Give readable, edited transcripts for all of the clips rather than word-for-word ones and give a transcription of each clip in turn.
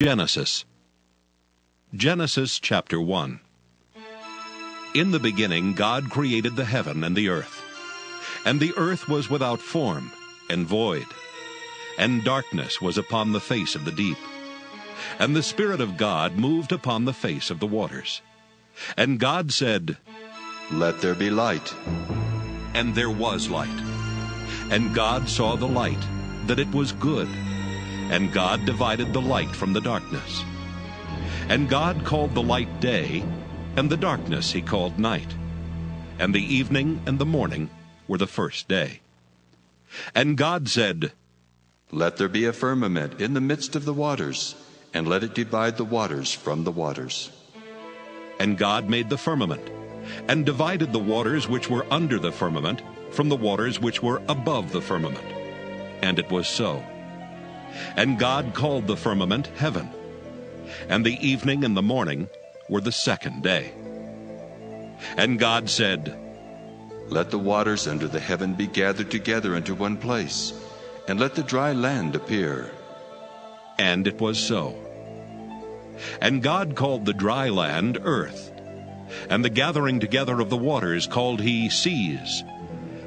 Genesis chapter 1. In the beginning God created the heaven and the earth. And the earth was without form and void, and darkness was upon the face of the deep. And the Spirit of God moved upon the face of the waters. And God said, "Let there be light." And there was light. And God saw the light, that it was good. And God divided the light from the darkness. And God called the light day, and the darkness he called night. And the evening and the morning were the first day. And God said, "Let there be a firmament in the midst of the waters, and let it divide the waters from the waters." And God made the firmament, and divided the waters which were under the firmament from the waters which were above the firmament. And it was so. And God called the firmament heaven. And the evening and the morning were the second day. And God said, "Let the waters under the heaven be gathered together into one place, and let the dry land appear." And it was so. And God called the dry land earth, and the gathering together of the waters called he seas.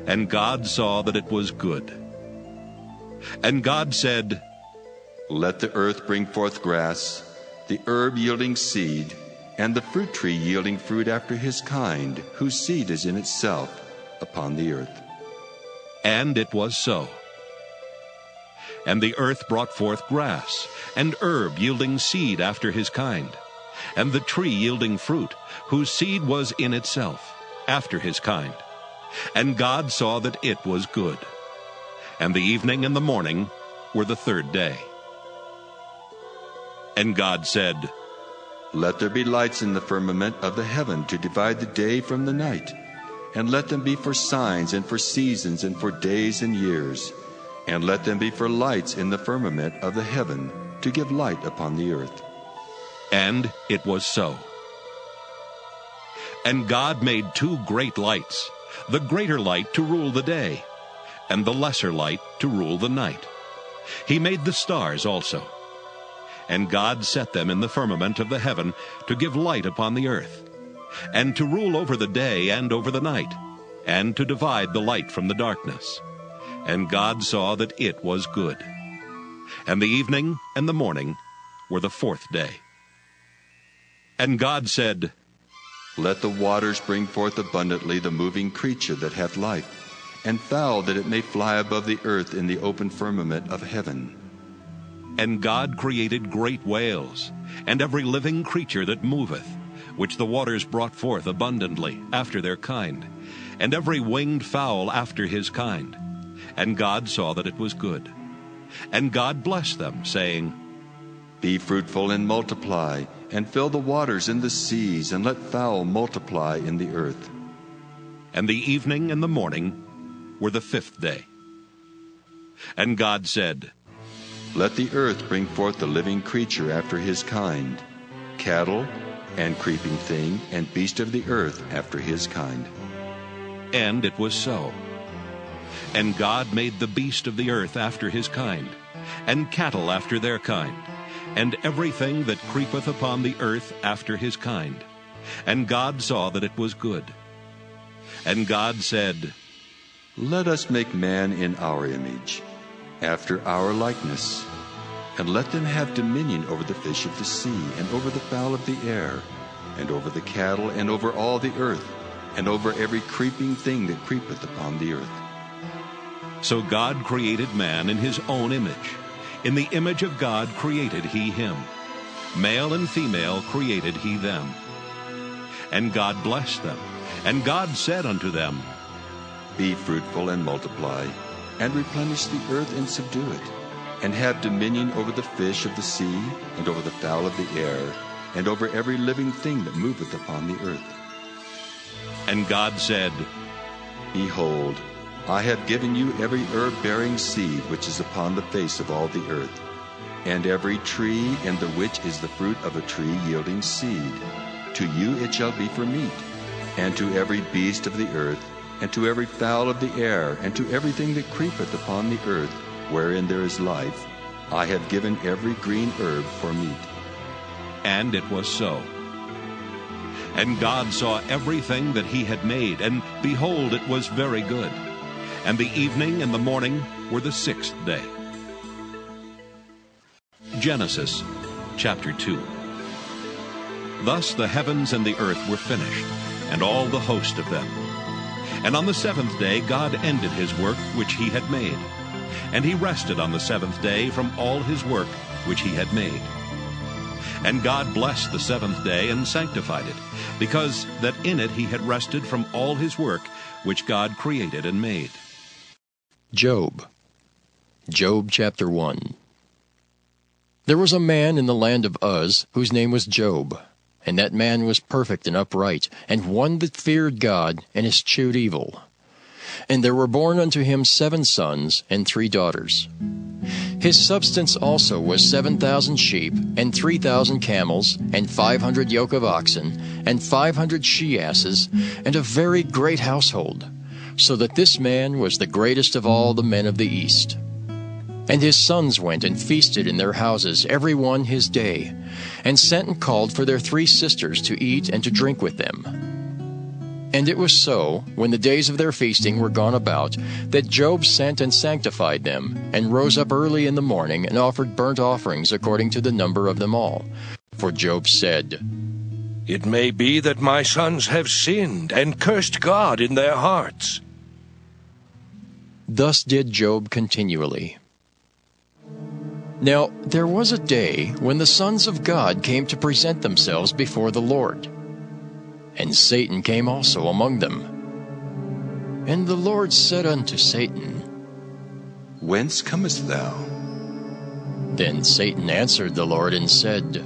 And God saw that it was good. And God said, "Let the earth bring forth grass, the herb yielding seed, and the fruit tree yielding fruit after his kind, whose seed is in itself, upon the earth." And it was so. And the earth brought forth grass, and herb yielding seed after his kind, and the tree yielding fruit, whose seed was in itself, after his kind. And God saw that it was good. And the evening and the morning were the third day. And God said, "Let there be lights in the firmament of the heaven to divide the day from the night, and let them be for signs and for seasons and for days and years, and let them be for lights in the firmament of the heaven to give light upon the earth." And it was so. And God made two great lights, the greater light to rule the day, and the lesser light to rule the night. He made the stars also. And God set them in the firmament of the heaven to give light upon the earth, and to rule over the day and over the night, and to divide the light from the darkness. And God saw that it was good. And the evening and the morning were the fourth day. And God said, "Let the waters bring forth abundantly the moving creature that hath life, and fowl that it may fly above the earth in the open firmament of heaven." And God created great whales, and every living creature that moveth, which the waters brought forth abundantly after their kind, and every winged fowl after his kind. And God saw that it was good. And God blessed them, saying, "Be fruitful and multiply, and fill the waters in the seas, and let fowl multiply in the earth." And the evening and the morning were the fifth day. And God said, "Let the earth bring forth the living creature after his kind, cattle, and creeping thing, and beast of the earth after his kind." And it was so. And God made the beast of the earth after his kind, and cattle after their kind, and everything that creepeth upon the earth after his kind. And God saw that it was good. And God said, "Let us make man in our image, after our likeness, and let them have dominion over the fish of the sea, and over the fowl of the air, and over the cattle, and over all the earth, and over every creeping thing that creepeth upon the earth." So God created man in his own image. In the image of God created he him. Male and female created he them. And God blessed them. And God said unto them, "Be fruitful and multiply, and replenish the earth and subdue it, and have dominion over the fish of the sea, and over the fowl of the air, and over every living thing that moveth upon the earth." And God said, "Behold, I have given you every herb-bearing seed which is upon the face of all the earth, and every tree in the which is the fruit of a tree yielding seed. To you it shall be for meat, and to every beast of the earth, and to every fowl of the air, and to everything that creepeth upon the earth, wherein there is life, I have given every green herb for meat. And it was so. And God saw everything that he had made, and behold, it was very good. And the evening and the morning were the sixth day. Genesis chapter 2. Thus the heavens and the earth were finished, and all the host of them. And on the seventh day God ended his work which he had made. And he rested on the seventh day from all his work which he had made. And God blessed the seventh day and sanctified it, because that in it he had rested from all his work which God created and made. Job chapter 1. There was a man in the land of Uz, whose name was Job. And that man was perfect and upright, and one that feared God, and eschewed evil. And there were born unto him 7 sons and 3 daughters. His substance also was 7,000 sheep, and 3,000 camels, and 500 yoke of oxen, and 500 she-asses, and a very great household, so that this man was the greatest of all the men of the east. And his sons went and feasted in their houses, every one his day, and sent and called for their 3 sisters to eat and to drink with them. And it was so, when the days of their feasting were gone about, that Job sent and sanctified them, and rose up early in the morning, and offered burnt offerings according to the number of them all. For Job said, It may be that my sons have sinned, and cursed God in their hearts. Thus did Job continually. Now there was a day when the sons of God came to present themselves before the Lord. And Satan came also among them. And the Lord said unto Satan, Whence comest thou? Then Satan answered the Lord and said,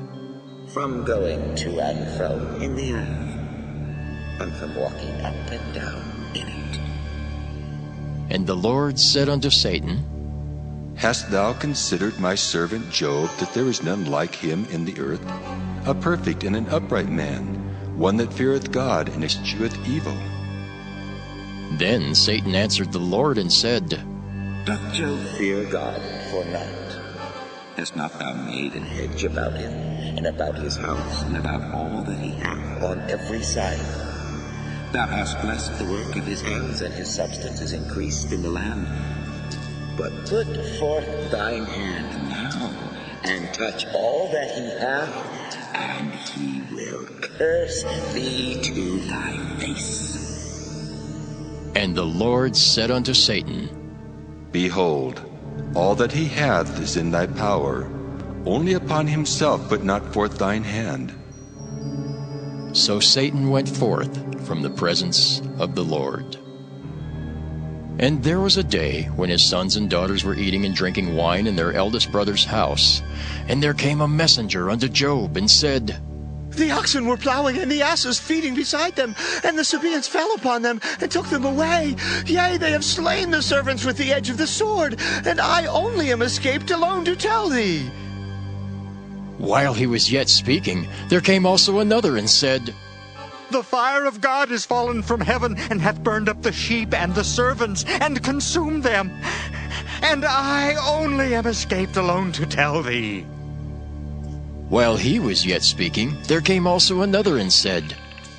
From going to and fro in the earth, and from walking up and down in it. And the Lord said unto Satan, Hast thou considered my servant Job, that there is none like him in the earth, a perfect and an upright man, one that feareth God and escheweth evil? Then Satan answered the Lord and said, Doth Job fear God for naught? Hast not thou made an hedge about him, and about his house, and about all that he hath on every side? Thou hast blessed the work of his hands, and his substance is increased in the land. But put forth thine hand now, and touch all that he hath, and he will curse thee to thy face. And the Lord said unto Satan, Behold, all that he hath is in thy power. Only upon himself put not forth thine hand. So Satan went forth from the presence of the Lord. And there was a day when his sons and daughters were eating and drinking wine in their eldest brother's house. And there came a messenger unto Job, and said, The oxen were plowing, and the asses feeding beside them, and the Sabaeans fell upon them, and took them away. Yea, they have slain the servants with the edge of the sword, and I only am escaped alone to tell thee. While he was yet speaking, there came also another, and said, The fire of God is fallen from heaven, and hath burned up the sheep and the servants, and consumed them. And I only am escaped alone to tell thee. While he was yet speaking, there came also another, and said,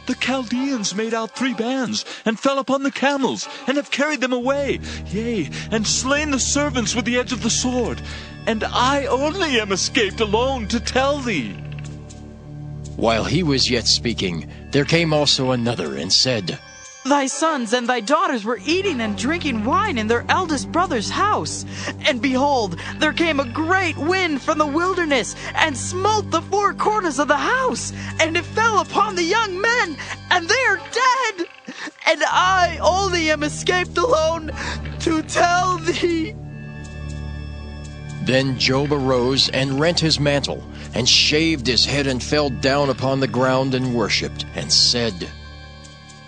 The Chaldeans made out 3 bands, and fell upon the camels, and have carried them away, yea, and slain the servants with the edge of the sword. And I only am escaped alone to tell thee. While he was yet speaking, there came also another, and said, Thy sons and thy daughters were eating and drinking wine in their eldest brother's house. And behold, there came a great wind from the wilderness, and smote the 4 corners of the house, and it fell upon the young men, and they are dead. And I only am escaped alone to tell thee. Then Job arose and rent his mantle, and shaved his head, and fell down upon the ground, and worshipped, and said,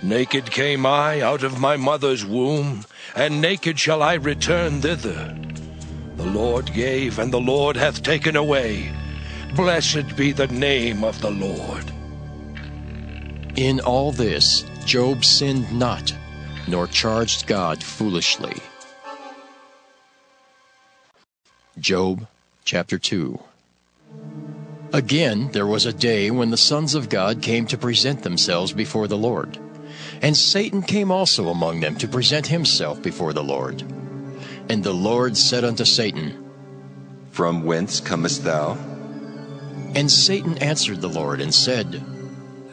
Naked came I out of my mother's womb, and naked shall I return thither. The Lord gave, and the Lord hath taken away. Blessed be the name of the Lord. In all this Job sinned not, nor charged God foolishly. Job chapter 2. Again, there was a day when the sons of God came to present themselves before the Lord. And Satan came also among them to present himself before the Lord. And the Lord said unto Satan, From whence comest thou? And Satan answered the Lord and said,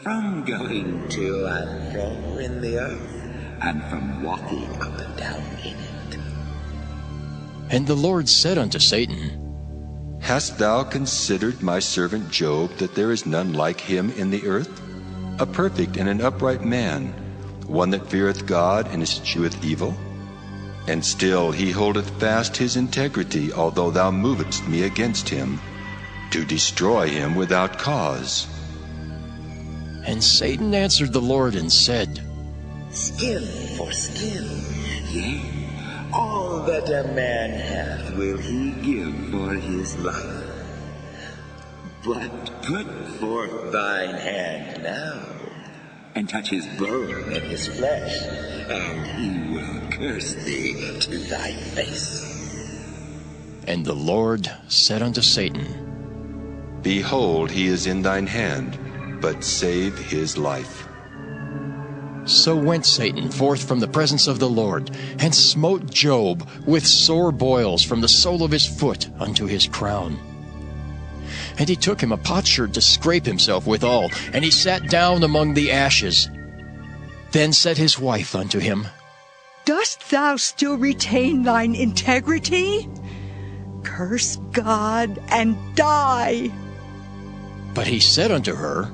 From going to and fro in the earth, and from walking up and down in it. And the Lord said unto Satan, Hast thou considered my servant Job, that there is none like him in the earth? A perfect and an upright man, one that feareth God and escheweth evil? And still he holdeth fast his integrity, although thou movest me against him, to destroy him without cause. And Satan answered the Lord and said, Skin for skin, yea, all that a man hath will he give for his life. But put forth thine hand now, and touch his bone and his flesh, and he will curse thee to thy face. And the Lord said unto Satan, Behold, he is in thine hand, but save his life. So went Satan forth from the presence of the Lord, and smote Job with sore boils from the sole of his foot unto his crown. And he took him a potsherd to scrape himself withal, and he sat down among the ashes. Then said his wife unto him, Dost thou still retain thine integrity? Curse God and die. But he said unto her,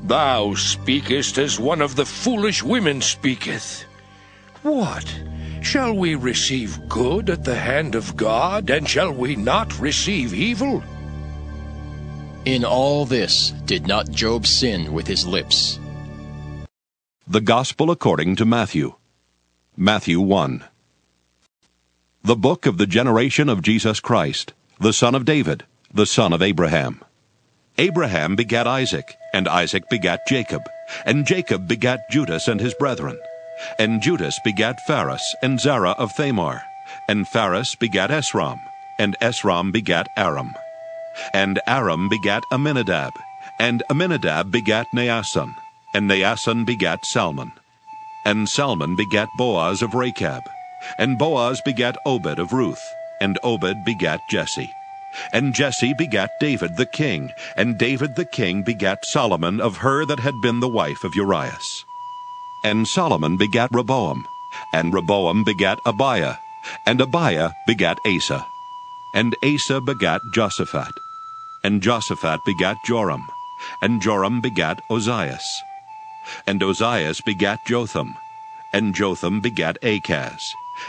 Thou speakest as one of the foolish women speaketh. What? Shall we receive good at the hand of God, and shall we not receive evil? In all this did not Job sin with his lips. The Gospel according to Matthew. Matthew 1. The book of the generation of Jesus Christ, the son of David, the son of Abraham. Abraham begat Isaac, and Isaac begat Jacob, and Jacob begat Judas and his brethren. And Judas begat Phares and Zerah of Thamar, and Phares begat Esrom, and Esrom begat Aram. And Aram begat Aminadab, and Aminadab begat Naasson, and Naasson begat Salmon. And Salmon begat Boaz of Rachab, and Boaz begat Obed of Ruth, and Obed begat Jesse. And Jesse begat David the king, and David the king begat Solomon of her that had been the wife of Urias. And Solomon begat Rehoboam, and Rehoboam begat Abiah, and Abiah begat Asa. And Asa begat Josaphat, and Josaphat begat Joram, and Joram begat Ozias. And Ozias begat Jotham, and Jotham begat Achaz,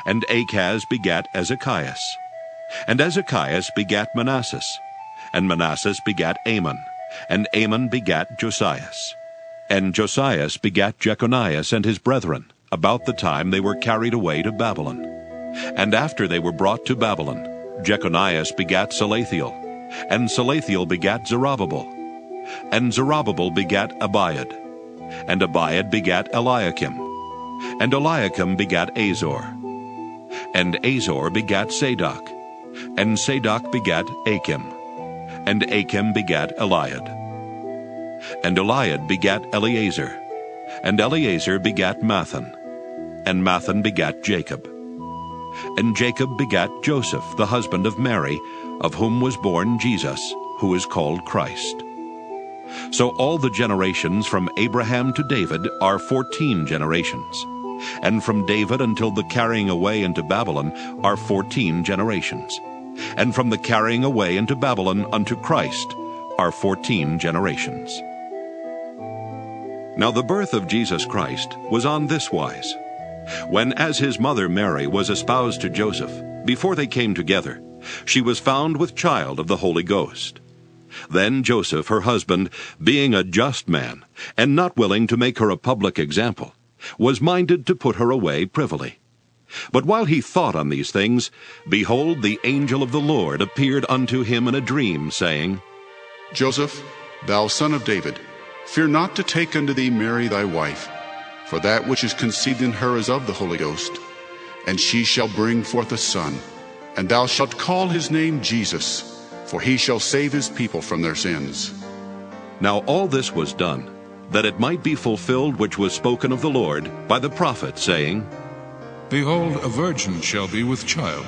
and Achaz begat Ezekias. And Ezekias begat Manasses, and Manasses begat Amon, and Amon begat Josias. And Josias begat Jeconias and his brethren, about the time they were carried away to Babylon. And after they were brought to Babylon, Jeconias begat Salathiel, and Salathiel begat Zerubbabel. And Zerubbabel begat Abiad, and Abiad begat Eliakim, and Eliakim begat Azor. And Azor begat Zadok, and Zadok begat Achim, and Achim begat Eliad. And Eliad begat Eleazar, and Eleazar begat Mathan, and Mathan begat Jacob. And Jacob begat Joseph, the husband of Mary, of whom was born Jesus, who is called Christ. So all the generations from Abraham to David are 14 generations, and from David until the carrying away into Babylon are 14 generations, and from the carrying away into Babylon unto Christ are 14 generations. Now the birth of Jesus Christ was on this wise. When as his mother Mary was espoused to Joseph, before they came together, she was found with child of the Holy Ghost. Then Joseph, her husband, being a just man, and not willing to make her a public example, was minded to put her away privily. But while he thought on these things, behold, the angel of the Lord appeared unto him in a dream, saying, Joseph, thou son of David, fear not to take unto thee Mary thy wife, for that which is conceived in her is of the Holy Ghost. And she shall bring forth a son, and thou shalt call his name Jesus, for he shall save his people from their sins. Now all this was done, that it might be fulfilled which was spoken of the Lord by the prophet, saying, Behold, a virgin shall be with child,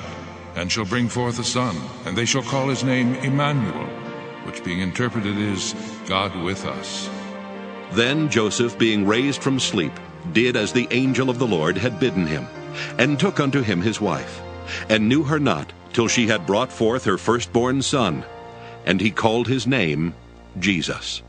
and shall bring forth a son, and they shall call his name Emmanuel, which being interpreted is, God with us. Then Joseph, being raised from sleep, did as the angel of the Lord had bidden him, and took unto him his wife, and knew her not till she had brought forth her firstborn son, and he called his name Jesus.